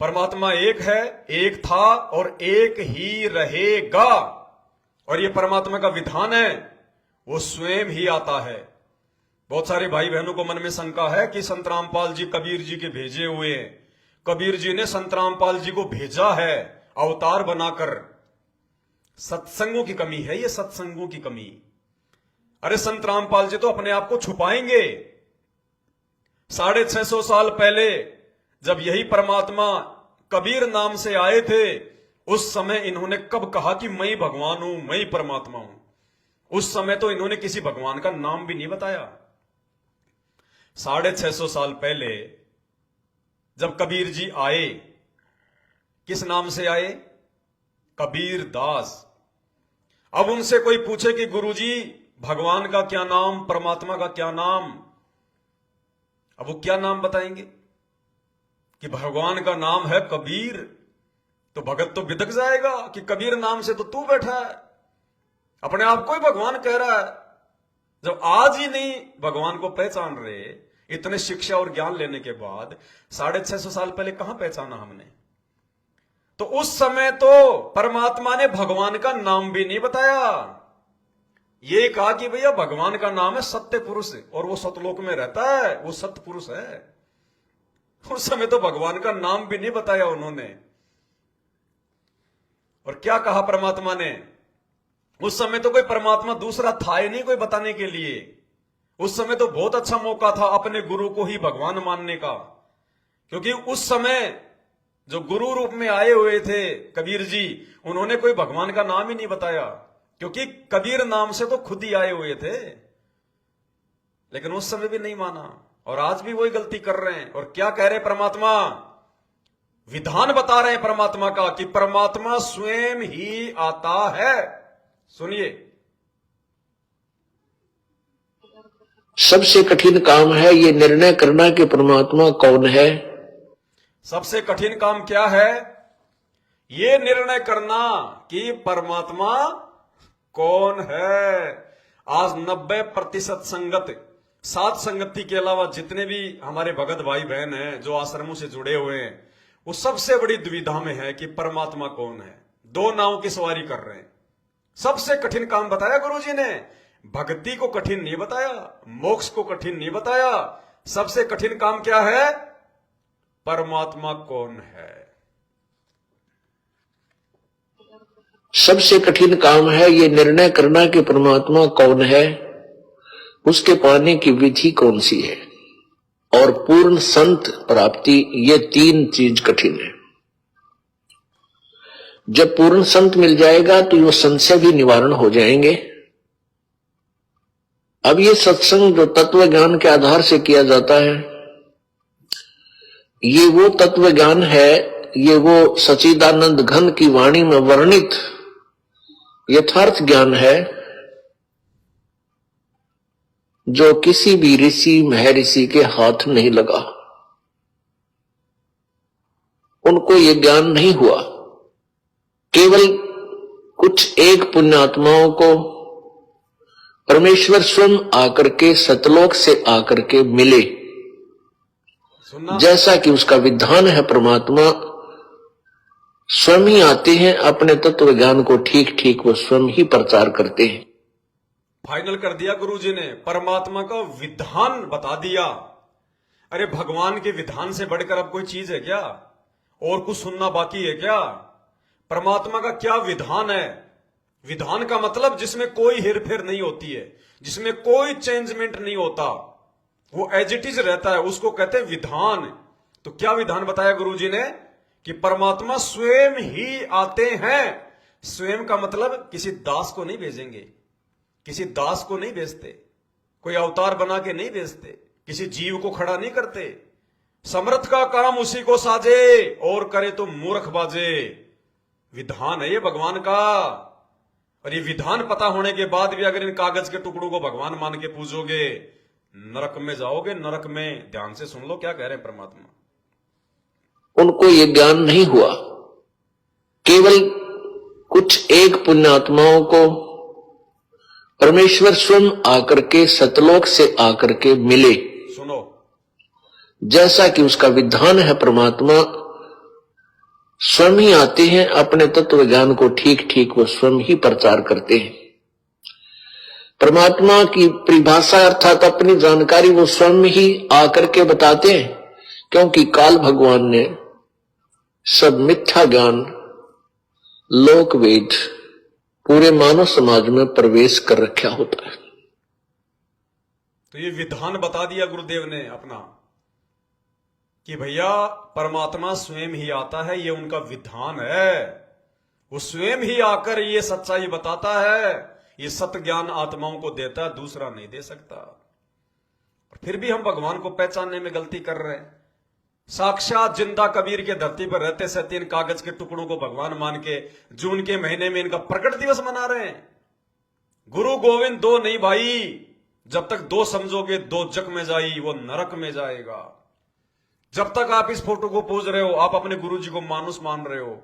परमात्मा एक है, एक था और एक ही रहेगा। और ये परमात्मा का विधान है, वो स्वयं ही आता है। बहुत सारे भाई बहनों को मन में शंका है कि संत रामपाल जी कबीर जी के भेजे हुए हैं। कबीर जी ने संत रामपाल जी को भेजा है अवतार बनाकर। सत्संगों की कमी है, ये सत्संगों की कमी। अरे संत रामपाल जी तो अपने आप को छुपाएंगे। 650 साल पहले जब यही परमात्मा कबीर नाम से आए थे, उस समय इन्होंने कब कहा कि मैं ही भगवान हूं, मैं ही परमात्मा हूं? उस समय तो इन्होंने किसी भगवान का नाम भी नहीं बताया। 650 साल पहले जब कबीर जी आए, किस नाम से आए? कबीर दास। अब उनसे कोई पूछे कि गुरुजी भगवान का क्या नाम, परमात्मा का क्या नाम, अब वो क्या नाम बताएंगे? कि भगवान का नाम है कबीर, तो भगत तो बिदक जाएगा कि कबीर नाम से तो तू बैठा है, अपने आप को ही भगवान कह रहा है। जब आज ही नहीं भगवान को पहचान रहे, इतने शिक्षा और ज्ञान लेने के बाद 650 साल पहले कहां पहचाना हमने? तो उस समय तो परमात्मा ने भगवान का नाम भी नहीं बताया। ये कहा कि भैया भगवान का नाम है सत्य पुरुष और वो सतलोक में रहता है, वो सत्य पुरुष है। उस समय तो भगवान का नाम भी नहीं बताया उन्होंने। और क्या कहा परमात्मा ने? उस समय तो कोई परमात्मा दूसरा था ही नहीं कोई बताने के लिए। उस समय तो बहुत अच्छा मौका था अपने गुरु को ही भगवान मानने का, क्योंकि उस समय जो गुरु रूप में आए हुए थे कबीर जी, उन्होंने कोई भगवान का नाम ही नहीं बताया, क्योंकि कबीर नाम से तो खुद ही आए हुए थे। लेकिन उस समय भी नहीं माना और आज भी वही गलती कर रहे हैं। और क्या कह रहे परमात्मा? विधान बता रहे हैं परमात्मा का कि परमात्मा स्वयं ही आता है। सुनिए, सबसे कठिन काम है ये निर्णय करना कि परमात्मा कौन है। सबसे कठिन काम क्या है? ये निर्णय करना कि परमात्मा कौन है। आज 90% संगत, सात संगति के अलावा जितने भी हमारे भगत भाई बहन हैं जो आश्रमों से जुड़े हुए हैं, वो सबसे बड़ी दुविधा में है कि परमात्मा कौन है। दो नाव की सवारी कर रहे हैं। सबसे कठिन काम बताया गुरुजी ने, भक्ति को कठिन नहीं बताया, मोक्ष को कठिन नहीं बताया। सबसे कठिन काम क्या है? परमात्मा कौन है। सबसे कठिन काम है ये निर्णय करना कि परमात्मा कौन है, उसके पाने की विधि कौन सी है, और पूर्ण संत प्राप्ति, ये तीन चीज कठिन है। जब पूर्ण संत मिल जाएगा तो ये संशय भी निवारण हो जाएंगे। अब ये सत्संग जो तत्व ज्ञान के आधार से किया जाता है, ये वो तत्व ज्ञान है, ये वो सच्चिदानंद घन की वाणी में वर्णित यथार्थ ज्ञान है जो किसी भी ऋषि महर्षि के हाथ नहीं लगा। उनको ये ज्ञान नहीं हुआ। केवल कुछ एक पुण्यात्माओं को परमेश्वर स्वयं आकर के सतलोक से आकर के मिले, जैसा कि उसका विधान है। परमात्मा स्वयं ही आते हैं, अपने तत्व ज्ञान को ठीक ठीक वो स्वयं ही प्रचार करते हैं। फाइनल कर दिया गुरुजी ने, परमात्मा का विधान बता दिया। अरे भगवान के विधान से बढ़कर अब कोई चीज है क्या? और कुछ सुनना बाकी है क्या? परमात्मा का क्या विधान है? विधान का मतलब जिसमें कोई हेरफेर नहीं होती है, जिसमें कोई चेंजमेंट नहीं होता, वो एज इट इज रहता है, उसको कहते हैं विधान। तो क्या विधान बताया गुरुजी ने? कि परमात्मा स्वयं ही आते हैं। स्वयं का मतलब किसी दास को नहीं भेजेंगे, किसी दास को नहीं भेजते, कोई अवतार बना के नहीं भेजते, किसी जीव को खड़ा नहीं करते। समर्थ का काम उसी को साजे और करे तो मूर्ख बाजे। विधान है ये भगवान का। और ये विधान पता होने के बाद भी अगर इन कागज के टुकड़ों को भगवान मान के पूजोगे, नरक में जाओगे। नरक में, ध्यान से सुन लो क्या कह रहे हैं परमात्मा। उनको ये ज्ञान नहीं हुआ। केवल कुछ एक पुण्यात्माओं को परमेश्वर स्वयं आकर के सतलोक से आकर के मिले, सुनो, जैसा कि उसका विधान है। परमात्मा स्वयं ही आते हैं, अपने तत्व ज्ञान को ठीक ठीक वो स्वयं ही प्रचार करते हैं। परमात्मा की परिभाषा अर्थात अपनी जानकारी वो स्वयं ही आकर के बताते हैं, क्योंकि काल भगवान ने सब मिथ्या ज्ञान लोक वेद पूरे मानव समाज में प्रवेश कर रखा होता है। तो ये विधान बता दिया गुरुदेव ने अपना कि भैया परमात्मा स्वयं ही आता है, ये उनका विधान है। वो स्वयं ही आकर ये सच्चाई बताता है, ये सत्य ज्ञान आत्माओं को देता है, दूसरा नहीं दे सकता। और फिर भी हम भगवान को पहचानने में गलती कर रहे हैं। साक्षात जिंदा कबीर के धरती पर रहते सहते इन कागज के टुकड़ों को भगवान मान के जून के महीने में इनका प्रकट दिवस मना रहे हैं। गुरु गोविंद दो नहीं भाई, जब तक दो समझोगे दो जग में जाई वो नरक में जाएगा। जब तक आप इस फोटो को पूज रहे हो, आप अपने गुरु जी को मानुस मान रहे हो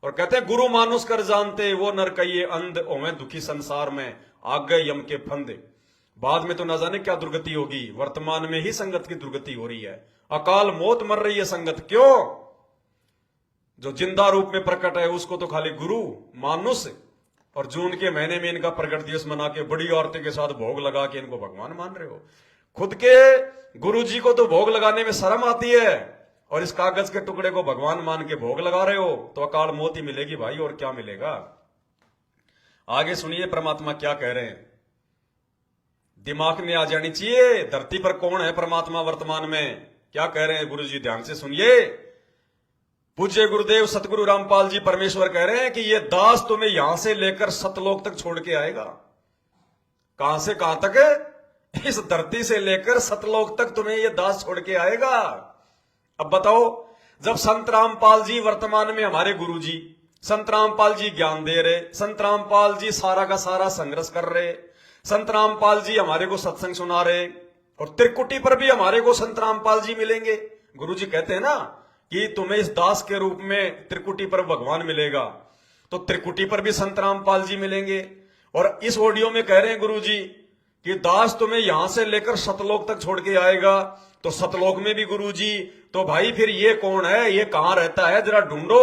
और कहते हैं गुरु मानुस कर जानते वो नर कहिए अंध ओमे दुखी संसार में आग गए यम के फंदे। बाद में तो न जाने क्या दुर्गति होगी, वर्तमान में ही संगत की दुर्गति हो रही है, अकाल मौत मर रही है संगत। क्यों? जो जिंदा रूप में प्रकट है उसको तो खाली गुरु मानुस और जून के महीने में इनका प्रकट दिवस मना के बड़ी औरतें के साथ भोग लगा के इनको भगवान मान रहे हो। खुद के गुरु जी को तो भोग लगाने में शर्म आती है और इस कागज के टुकड़े को भगवान मान के भोग लगा रहे हो, तो अकाल मौत ही मिलेगी भाई, और क्या मिलेगा। आगे सुनिए परमात्मा क्या कह रहे हैं, दिमाग में आ जानी चाहिए धरती पर कौन है परमात्मा वर्तमान में। क्या कह रहे हैं गुरु जी, ध्यान से सुनिए। पूज्य गुरुदेव सतगुरु रामपाल जी परमेश्वर कह रहे हैं कि ये दास तुम्हें यहां से लेकर सतलोक तक छोड़ के आएगा। कहां से कहां तक? इस धरती से लेकर सतलोक तक तुम्हें ये दास छोड़ के आएगा। अब बताओ, जब संत रामपाल जी वर्तमान में हमारे गुरु जी, संत रामपाल जी ज्ञान दे रहे, संत रामपाल जी सारा का सारा संघर्ष कर रहे, संत रामपाल जी हमारे को सत्संग सुना रहे, और त्रिकुटी पर भी हमारे को संत रामपाल जी मिलेंगे। गुरु जी कहते हैं ना कि तुम्हें इस दास के रूप में त्रिकुटी पर भगवान मिलेगा, तो त्रिकुटी पर भी संत रामपाल जी मिलेंगे। और इस ऑडियो में कह रहे हैं गुरु जी कि दास तुम्हें यहां से लेकर सतलोक तक छोड़ के आएगा, तो सतलोक में भी गुरु जी, तो भाई फिर ये कौन है, ये कहां रहता है, जरा ढूंढो,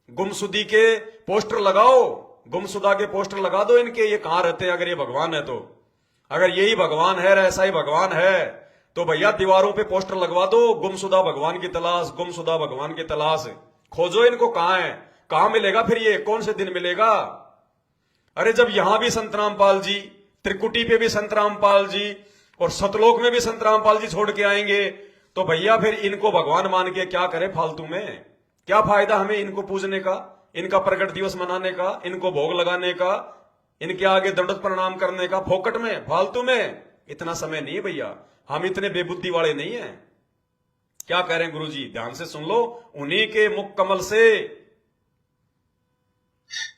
गुमशुदी के पोस्टर लगाओ, गुमशुदा के पोस्टर लगा दो इनके, ये कहां रहते हैं अगर ये भगवान है तो। अगर यही भगवान है, ऐसा ही भगवान है, तो भैया दीवारों पे पोस्टर लगवा दो, गुमशुदा भगवान की तलाश, गुमशुदा भगवान की तलाश, खोजो इनको कहां है, कहां मिलेगा फिर ये, कौन से दिन मिलेगा। अरे जब यहां भी संत रामपाल जी, त्रिकुटी पे भी संत रामपाल जी और सतलोक में भी संत रामपाल जी छोड़ के आएंगे, तो भैया फिर इनको भगवान मान के क्या करें फालतू में, क्या फायदा हमें इनको पूजने का, इनका प्रकट दिवस मनाने का, इनको भोग लगाने का, इनके आगे दंडवत प्रणाम करने का, फोकट में फालतू में। इतना समय नहीं है भैया, हम इतने बेबुद्धि वाले नहीं हैं। क्या कह रहे हैं गुरु जी, ध्यान से सुन लो, उन्हीं के मुख कमल से।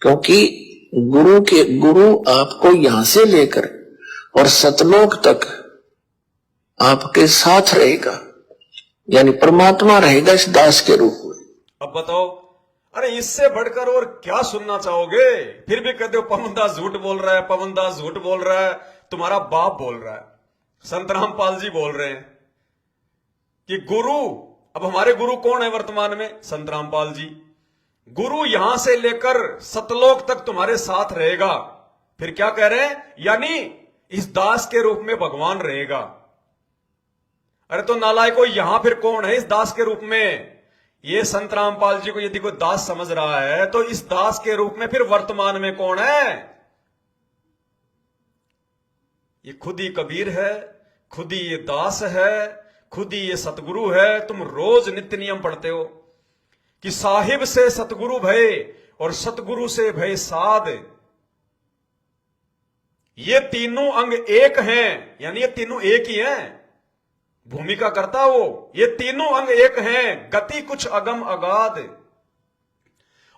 क्योंकि गुरु आपको यहां से लेकर और सतलोक तक आपके साथ रहेगा, यानी परमात्मा रहेगा इस दास के रूप में। अब बताओ, अरे इससे बढ़कर और क्या सुनना चाहोगे। फिर भी कहते हो पवन दास झूठ बोल रहा है, पवन दास झूठ बोल रहा है, तुम्हारा बाप बोल रहा है, संत रामपाल जी बोल रहे हैं कि गुरु, अब हमारे गुरु कौन है वर्तमान में, संत रामपाल जी। गुरु यहां से लेकर सतलोक तक तुम्हारे साथ रहेगा। फिर क्या कह रहे हैं, यानी इस दास के रूप में भगवान रहेगा। अरे तो नालायको, यहां फिर कौन है इस दास के रूप में। ये संत रामपाल जी को यदि कोई दास समझ रहा है, तो इस दास के रूप में फिर वर्तमान में कौन है। ये खुद ही कबीर है, खुद ही ये दास है, खुद ही ये सतगुरु है। तुम रोज नित्य नियम पढ़ते हो कि साहिब से सतगुरु भय और सतगुरु से भय साध, ये तीनों अंग एक हैं, यानी ये तीनों एक ही हैं, भूमिका करता वो, ये तीनों अंग एक हैं, गति कुछ अगम अगाध।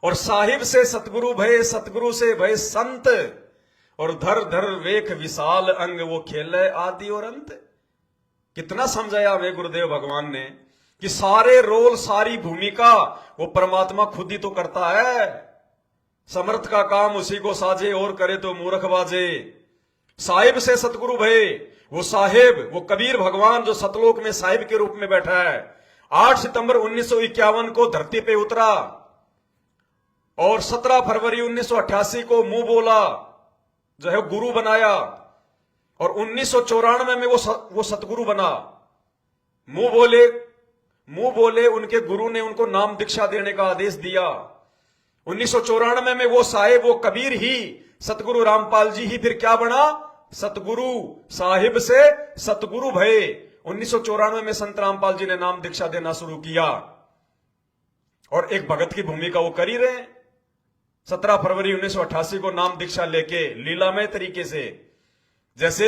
और साहिब से सतगुरु भय, सतगुरु से भय संत, और धर धर वेख विशाल अंग, वो खेले आदि और अंत। कितना समझाया हमें गुरुदेव भगवान ने कि सारे रोल, सारी भूमिका वो परमात्मा खुद ही तो करता है। समर्थ का काम उसी को साजे, और करे तो मूर्ख बाजे। साहिब से सतगुरु भय, वो साहिब, वो कबीर भगवान जो सतलोक में साहिब के रूप में बैठा है। 8 सितंबर 1951 को धरती पे उतरा, और 17 फरवरी 1988 को मुंह बोला जो है गुरु बनाया, और 1994 में वो सतगुरु बना। मुंह बोले उनके गुरु ने उनको नाम दीक्षा देने का आदेश दिया। 1994 में वो साहिब, वो कबीर ही, सतगुरु रामपाल जी ही फिर क्या बना? सतगुरु। साहिब से सतगुरु भये। 1994 में संत रामपाल जी ने नाम दीक्षा देना शुरू किया, और एक भगत की भूमिका वो कर ही रहे हैं। 17 फरवरी 1988 को नाम दीक्षा लेके लीलामय तरीके से, जैसे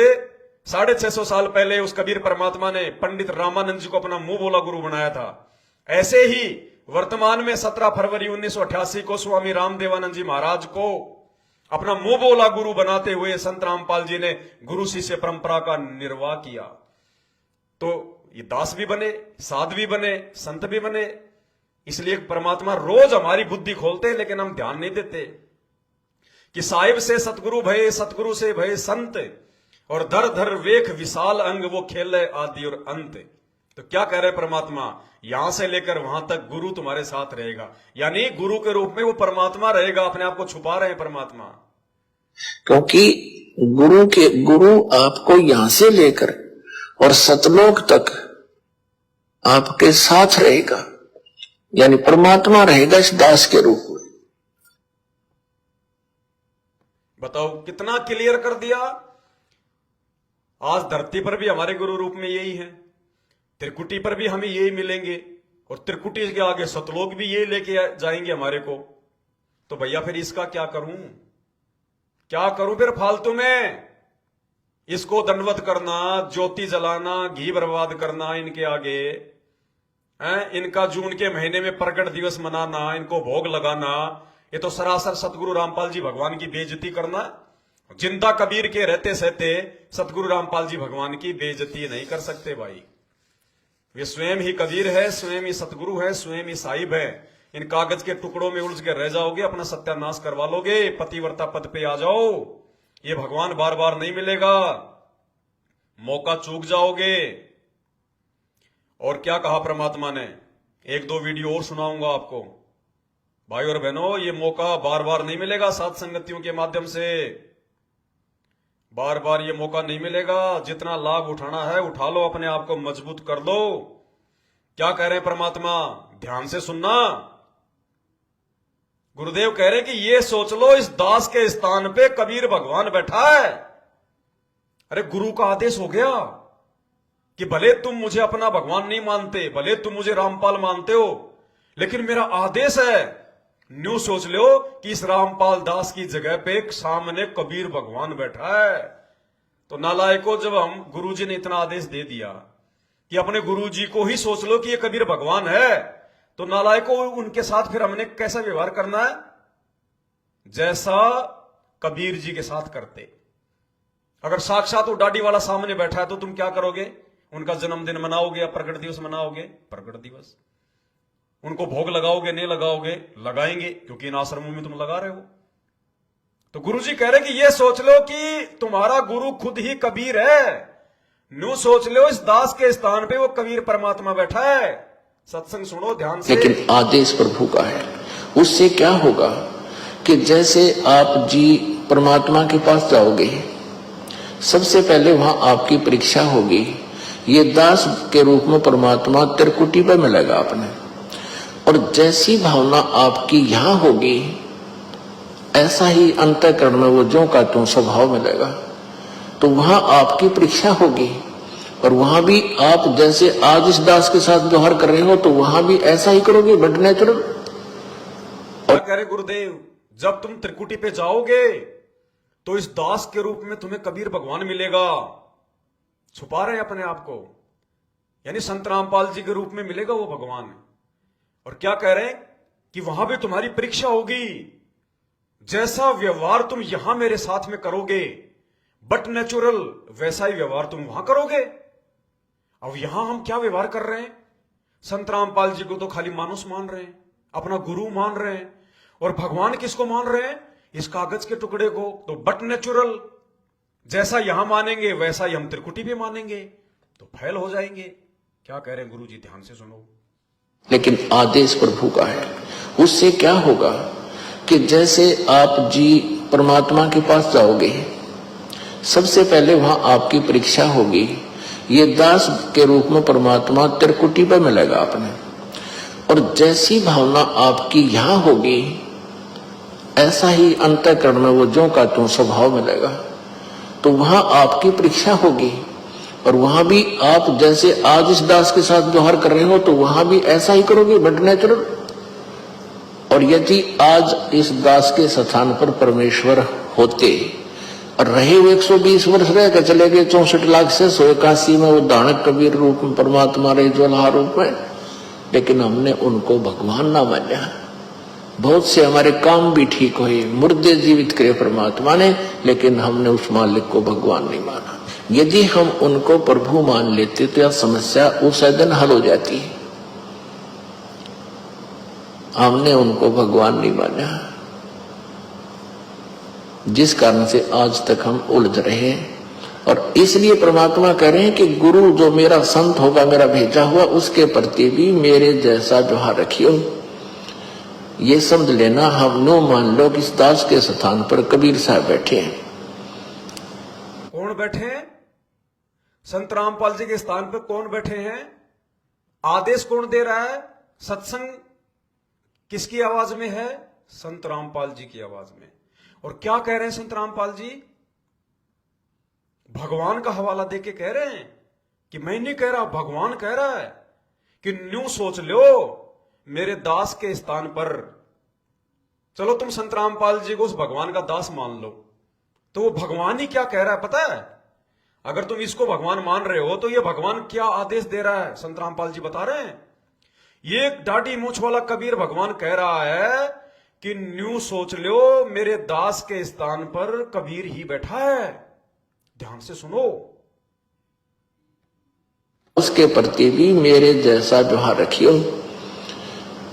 650 साल पहले उस कबीर परमात्मा ने पंडित रामानंद जी को अपना मुंह बोला गुरु बनाया था, ऐसे ही वर्तमान में 17 फरवरी 1988 को स्वामी रामदेवानंद जी महाराज को अपना मुंह बोला गुरु बनाते हुए संत रामपाल जी ने गुरु शिष्य परंपरा का निर्वाह किया। तो ये दास भी बने, साध भी बने, संत भी बने। इसलिए परमात्मा रोज हमारी बुद्धि खोलते हैं, लेकिन हम ध्यान नहीं देते कि साहिब से सतगुरु भये, सतगुरु से भये संत, और धर धर वेख विशाल अंग, वो खेले आदि और अंत। तो क्या कह रहे परमात्मा? यहां से लेकर वहां तक गुरु तुम्हारे साथ रहेगा, यानी गुरु के रूप में वो परमात्मा रहेगा। अपने आप को छुपा रहे हैं परमात्मा, क्योंकि गुरु आपको यहां से लेकर और सतलोक तक आपके साथ रहेगा, यानी परमात्मा रहेगा इस दास के रूप में। बताओ कितना क्लियर कर दिया। आज धरती पर भी हमारे गुरु रूप में यही है, त्रिकुटी पर भी हमें यही मिलेंगे, और त्रिकुटी के आगे सतलोक भी यही लेके जाएंगे हमारे को। तो भैया फिर इसका क्या करूं फिर फालतू में? इसको दंडवत करना, ज्योति जलाना, घी बर्बाद करना इनके आगे, इनका जून के महीने में प्रकट दिवस मनाना, इनको भोग लगाना, ये तो सरासर सतगुरु रामपाल जी भगवान की बेइज्जती करना। जिंदा कबीर के रहते सहते सतगुरु रामपाल जी भगवान की बेइज्जती नहीं कर सकते भाई। वे स्वयं ही कबीर है, स्वयं ही सतगुरु है, स्वयं ही साहिब है। इन कागज के टुकड़ों में उलझ के रह जाओगे, अपना सत्यानाश करवा लोगे, पतिव्रता पद पे आ जाओ। ये भगवान बार बार नहीं मिलेगा, मौका चूक जाओगे। और क्या कहा परमात्मा ने? एक दो वीडियो और सुनाऊंगा आपको भाई और बहनों। ये मौका बार बार नहीं मिलेगा, साथ संगतियों के माध्यम से बार बार ये मौका नहीं मिलेगा। जितना लाभ उठाना है उठा लो, अपने आप को मजबूत कर लो। क्या कह रहे हैं परमात्मा? ध्यान से सुनना। गुरुदेव कह रहे हैं कि ये सोच लो, इस दास के स्थान पे कबीर भगवान बैठा है। अरे गुरु का आदेश हो गया कि भले तुम मुझे अपना भगवान नहीं मानते, भले तुम मुझे रामपाल मानते हो, लेकिन मेरा आदेश है। न्यू सोच लो कि इस रामपाल दास की जगह पे एक सामने कबीर भगवान बैठा है। तो नालायकों, जब हम गुरुजी ने इतना आदेश दे दिया कि अपने गुरुजी को ही सोच लो कि ये कबीर भगवान है, तो नालायकों उनके साथ फिर हमने कैसा व्यवहार करना है? जैसा कबीर जी के साथ करते। अगर साक्षात वो दाढ़ी वाला सामने बैठा है तो तुम क्या करोगे? उनका जन्मदिन मनाओगे या प्रकट दिवस मनाओगे? प्रकट दिवस। उनको भोग लगाओगे? नहीं लगाओगे? लगाएंगे, क्योंकि इन आश्रमों में तुम लगा रहे हो। तो गुरुजी कह रहे कि ये सोच लो कि तुम्हारा गुरु खुद ही कबीर है। न्यू सोच लो, इस दास के स्थान पे वो कबीर परमात्मा बैठा है। सत्संग सुनो ध्यान से। लेकिन आदेश प्रभु का है। उससे क्या होगा कि जैसे आप जी परमात्मा के पास जाओगे, सबसे पहले वहां आपकी परीक्षा होगी। ये दास के रूप में परमात्मा त्रिकुटी पर मिलेगा अपने, और जैसी भावना आपकी यहां होगी, ऐसा ही अंतःकरण में वो ज्यों का त्यों स्वभाव मिलेगा। तो वहां आपकी परीक्षा होगी, और वहां भी आप जैसे आज इस दास के साथ व्यवहार कर रहे हो, तो वहां भी ऐसा ही करोगे, बट नेचुरल। और कह रहे गुरुदेव, जब तुम त्रिकुटी पे जाओगे तो इस दास के रूप में तुम्हें कबीर भगवान मिलेगा। छुपा रहे हैं अपने आप को, यानी संत रामपाल जी के रूप में मिलेगा वो भगवान। और क्या कह रहे हैं कि वहां भी तुम्हारी परीक्षा होगी। जैसा व्यवहार तुम यहां मेरे साथ में करोगे, बट नेचुरल, वैसा ही व्यवहार तुम वहां करोगे। अब यहां हम क्या व्यवहार कर रहे हैं? संत रामपाल जी को तो खाली मानुस मान रहे हैं, अपना गुरु मान रहे हैं, और भगवान किसको मान रहे हैं? इस कागज के टुकड़े को। तो बट नेचुरल, जैसा यहां मानेंगे वैसा ही हम त्रिकुटी भी मानेंगे, तो फैल हो जाएंगे। क्या कह रहे हैं गुरु जी? ध्यान से सुनो। लेकिन आदेश प्रभु का है। उससे क्या होगा कि जैसे आप जी परमात्मा के पास जाओगे, सबसे पहले वहां आपकी परीक्षा होगी। ये दास के रूप में परमात्मा त्रिकुटी पे मिलेगा आपने, और जैसी भावना आपकी यहां होगी ऐसा ही अंतःकरण में वो ज्यों का त्यों स्वभाव मिलेगा। तो वहां आपकी परीक्षा होगी, और वहां भी आप जैसे आज इस दास के साथ व्यवहार कर रहे हो तो वहां भी ऐसा ही करोगे, बट नेचुरल। और यदि आज इस दास के स्थान पर परमेश्वर होते और रहे वो 120 वर्ष रह कर चले गए, 64 लाख से 181 में वो दानक कबीर रूप में परमात्मा रहे ज्वाला रूप में, लेकिन हमने उनको भगवान ना माना। बहुत से हमारे काम भी ठीक हुए, मुर्दे जीवित करे परमात्मा ने, लेकिन हमने उस मालिक को भगवान नहीं माना। यदि हम उनको प्रभु मान लेते तो यह समस्या उस दिन हल हो जाती है। हमने उनको भगवान नहीं माना, जिस कारण से आज तक हम उलझ रहे हैं। और इसलिए परमात्मा कह रहे हैं कि गुरु जो मेरा संत होगा, मेरा भेजा हुआ, उसके प्रति भी मेरे जैसा व्यवहार रखियो। ये समझ लेना, हम नो मान लो कि इस दास के स्थान पर कबीर साहब बैठे हैं। कौन बैठे हैं? संत रामपाल जी के स्थान पर कौन बैठे हैं? आदेश कौन दे रहा है? सत्संग किसकी आवाज में है? संत रामपाल जी की आवाज में। और क्या कह रहे हैं संत रामपाल जी? भगवान का हवाला देके कह रहे हैं कि मैं नहीं कह रहा, भगवान कह रहा है कि न्यू सोच लो मेरे दास के स्थान पर। चलो तुम संत रामपाल जी को उस भगवान का दास मान लो, तो वो भगवान ही क्या कह रहा है पता है? अगर तुम इसको भगवान मान रहे हो तो ये भगवान क्या आदेश दे रहा है? संत रामपाल जी बता रहे हैं, ये दाढ़ी मूछ वाला कबीर भगवान कह रहा है कि न्यू सोच लो मेरे दास के स्थान पर कबीर ही बैठा है। ध्यान से सुनो, उसके प्रति भी मेरे जैसा व्यवहार रखियो।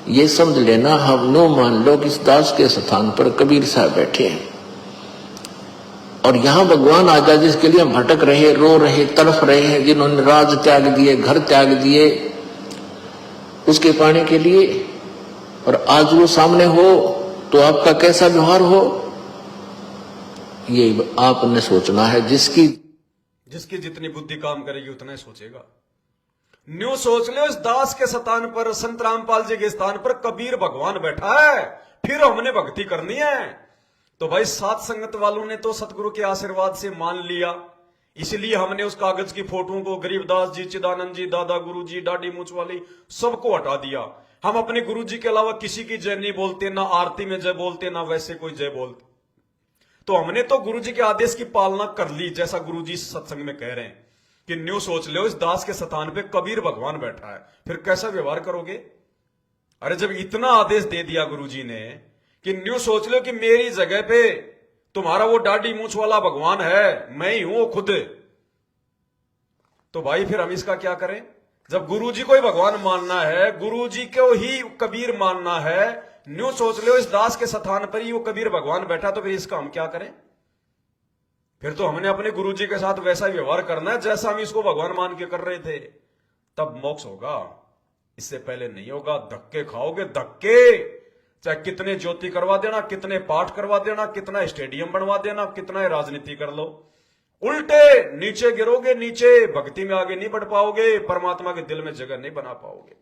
ये समझ लेना, हम नो मान लो कि इस दास के स्थान पर कबीर साहब बैठे हैं, और यहां भगवान आ जाए जिसके लिए हम भटक रहे, रो रहे, तड़फ रहे हैं, जिन्होंने राज त्याग दिए, घर त्याग दिए उसके पाने के लिए, और आज वो सामने हो तो आपका कैसा व्यवहार हो, ये आपने सोचना है। जिसकी जितनी बुद्धि काम करेगी उतना ही सोचेगा। न्यू सोच लो इस दास के स्थान पर, संत रामपाल जी के स्थान पर कबीर भगवान बैठा है, फिर हमने भक्ति करनी है। तो भाई सात संगत वालों ने तो सतगुरु के आशीर्वाद से मान लिया, इसलिए हमने उस कागज की फोटो को गरीबदास जी, चिदानंद जी, दादा गुरु जी, दाढ़ी मूछ वाली सबको हटा दिया। हम अपने गुरु जी के अलावा किसी की जय नहीं बोलते, ना आरती में जय बोलते, ना वैसे कोई जय बोलते। तो हमने तो गुरु जी के आदेश की पालना कर ली, जैसा गुरु जी सत्संग में कह रहे हैं कि न्यू सोच लो इस दास के स्थान पे कबीर भगवान बैठा है, फिर कैसा व्यवहार करोगे? अरे जब इतना आदेश दे दिया गुरु जी ने कि न्यू सोच लो कि मेरी जगह पे तुम्हारा वो दाढ़ी मूछ वाला भगवान है, मैं ही हूं खुद, तो भाई फिर हम इसका क्या करें? जब गुरु जी को ही भगवान मानना है, गुरु जी को ही कबीर मानना है, न्यू सोच लो इस दास के स्थान पर ही वो कबीर भगवान बैठा, तो फिर इसका हम क्या करें? फिर तो हमने अपने गुरु जी के साथ वैसा व्यवहार करना है जैसा हम इसको भगवान मान के कर रहे थे, तब मोक्ष होगा, इससे पहले नहीं होगा। धक्के खाओगे, धक्के, चाहे कितने ज्योति करवा देना, कितने पाठ करवा देना, कितना स्टेडियम बनवा देना, कितना राजनीति कर लो, उल्टे नीचे गिरोगे, नीचे भक्ति में आगे नहीं बढ़ पाओगे, परमात्मा के दिल में जगह नहीं बना पाओगे।